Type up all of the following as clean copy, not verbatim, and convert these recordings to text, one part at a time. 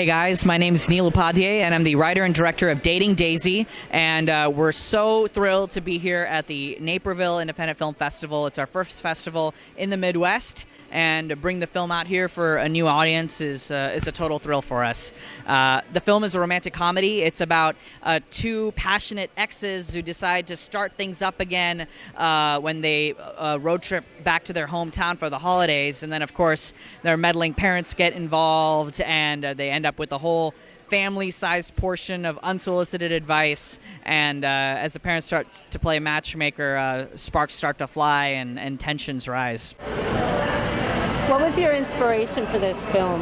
Hey guys, my name is Neel Upadhye, and I'm the writer and director of Dating Daisy, and we're so thrilled to be here at the Naperville Independent Film Festival. It's our first festival in the Midwest, and to bring the film out here for a new audience is a total thrill for us. The film is a romantic comedy. It's about two passionate exes who decide to start things up again when they road trip back to their hometown for the holidays, and then of course their meddling parents get involved, and they end up with a whole family-sized portion of unsolicited advice, and as the parents start to play matchmaker, sparks start to fly and tensions rise. What was your inspiration for this film?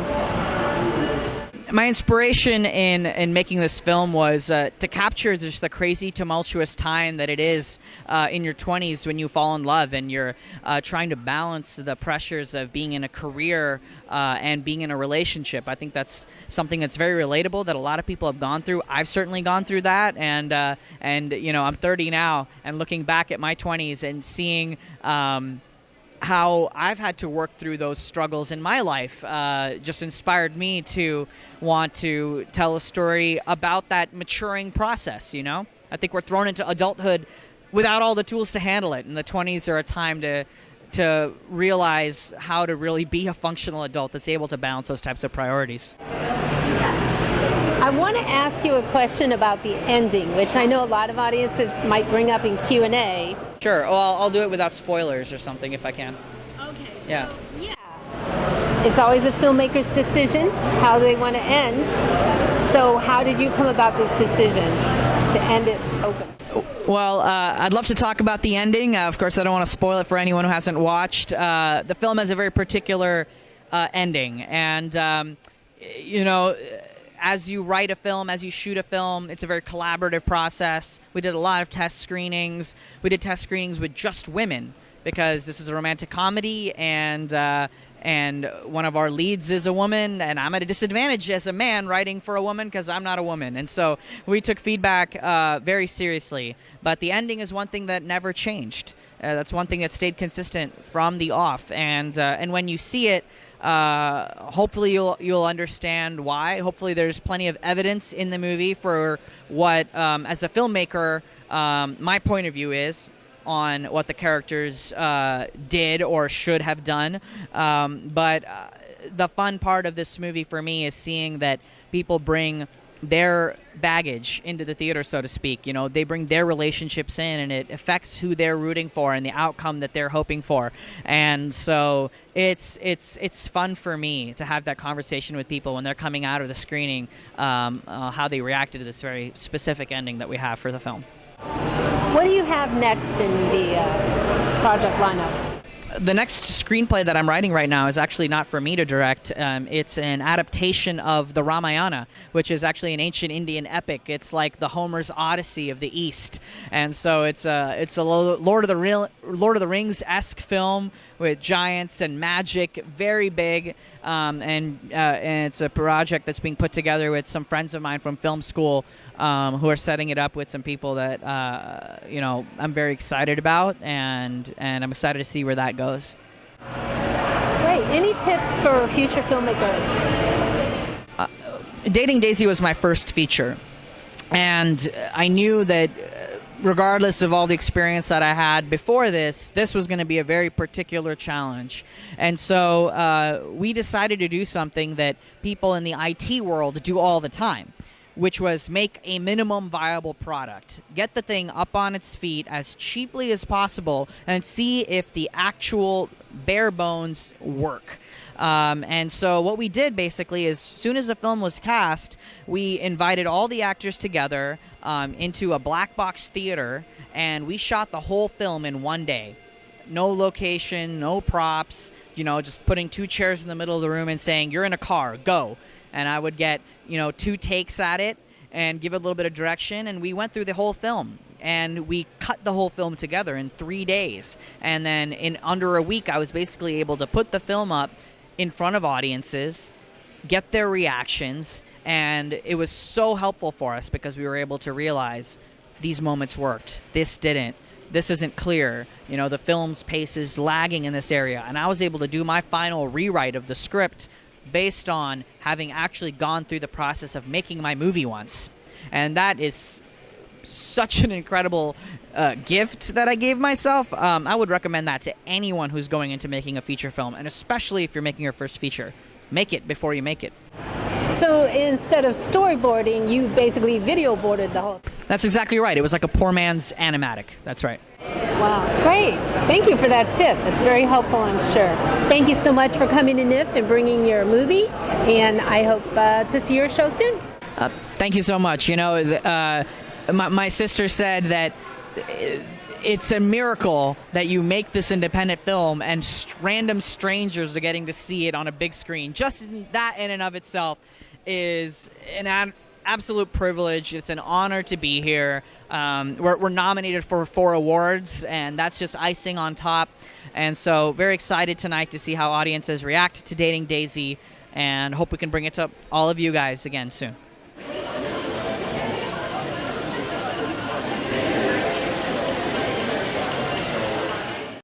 My inspiration in making this film was to capture just the crazy, tumultuous time that it is in your 20s when you fall in love and you're trying to balance the pressures of being in a career and being in a relationship. I think that's something that's very relatable that a lot of people have gone through. I've certainly gone through that, and you know, I'm 30 now, and looking back at my 20s and seeing how I've had to work through those struggles in my life just inspired me to want to tell a story about that maturing process, you know? I think we're thrown into adulthood without all the tools to handle it, and the 20s are a time to realize how to really be a functional adult that's able to balance those types of priorities. I want to ask you a question about the ending, which I know a lot of audiences might bring up in Q&A. Sure. Well, I'll do it without spoilers or something if I can. Okay. Yeah. It's always a filmmaker's decision how they want to end. So how did you come about this decision to end it open? Well, I'd love to talk about the ending. Of course, I don't want to spoil it for anyone who hasn't watched. The film has a very particular ending, and you know, as you write a film, as you shoot a film, it's a very collaborative process. We did a lot of test screenings. We did test screenings with just women because this is a romantic comedy, and one of our leads is a woman, and I'm at a disadvantage as a man writing for a woman because I'm not a woman. And so we took feedback very seriously. But the ending is one thing that never changed. That's one thing that stayed consistent from the off. And when you see it, hopefully you'll understand why. Hopefully there's plenty of evidence in the movie for what, as a filmmaker, my point of view is on what the characters did or should have done. But the fun part of this movie for me is seeing that people bring their baggage into the theater, so to speak. You know, they bring their relationships in, and it affects who they're rooting for and the outcome that they're hoping for. And so it's fun for me to have that conversation with people when they're coming out of the screening, how they reacted to this very specific ending that we have for the film. What do you have next in the project lineup? The next screenplay that I'm writing right now is actually not for me to direct. It's an adaptation of the Ramayana, which is actually an ancient Indian epic. It's like the Homer's Odyssey of the East, and so it's a Lord of the Rings-esque film with giants and magic, very big, and it's a project that's being put together with some friends of mine from film school who are setting it up with some people that you know, I'm very excited about, and I'm excited to see where that goes. Great. Any tips for future filmmakers? Dating Daisy was my first feature, and I knew that regardless of all the experience that I had before this was going to be a very particular challenge. And so we decided to do something that people in the IT world do all the time, which was make a minimum viable product. Get the thing up on its feet as cheaply as possible and see if the actual bare bones work. And so what we did basically is, as soon as the film was cast, we invited all the actors together into a black box theater, and we shot the whole film in one day. No location, no props, you know, just putting two chairs in the middle of the room and saying, "You're in a car, go." And I would get, you know, 2 takes at it and give it a little bit of direction, and we went through the whole film. And we cut the whole film together in 3 days. And then in under a week, I was basically able to put the film up in front of audiences, get their reactions, and it was so helpful for us because we were able to realize these moments worked, this didn't, this isn't clear, you know, the film's pace is lagging in this area. And I was able to do my final rewrite of the script based on having actually gone through the process of making my movie once. And that is such an incredible gift that I gave myself. I would recommend that to anyone who's going into making a feature film, and especially if you're making your first feature. Make it before you make it. So instead of storyboarding, you basically video boarded the whole thing. That's exactly right. It was like a poor man's animatic. That's right. Wow, great. Thank you for that tip. It's very helpful, I'm sure. Thank you so much for coming to NIF and bringing your movie, and I hope to see your show soon. Thank you so much. You know, my sister said that it's a miracle that you make this independent film and random strangers are getting to see it on a big screen. Just that in and of itself is an absolute privilege. It's an honor to be here. We're nominated for 4 awards, and that's just icing on top. And so very excited tonight to see how audiences react to Dating Daisy, and hope we can bring it to all of you guys again soon.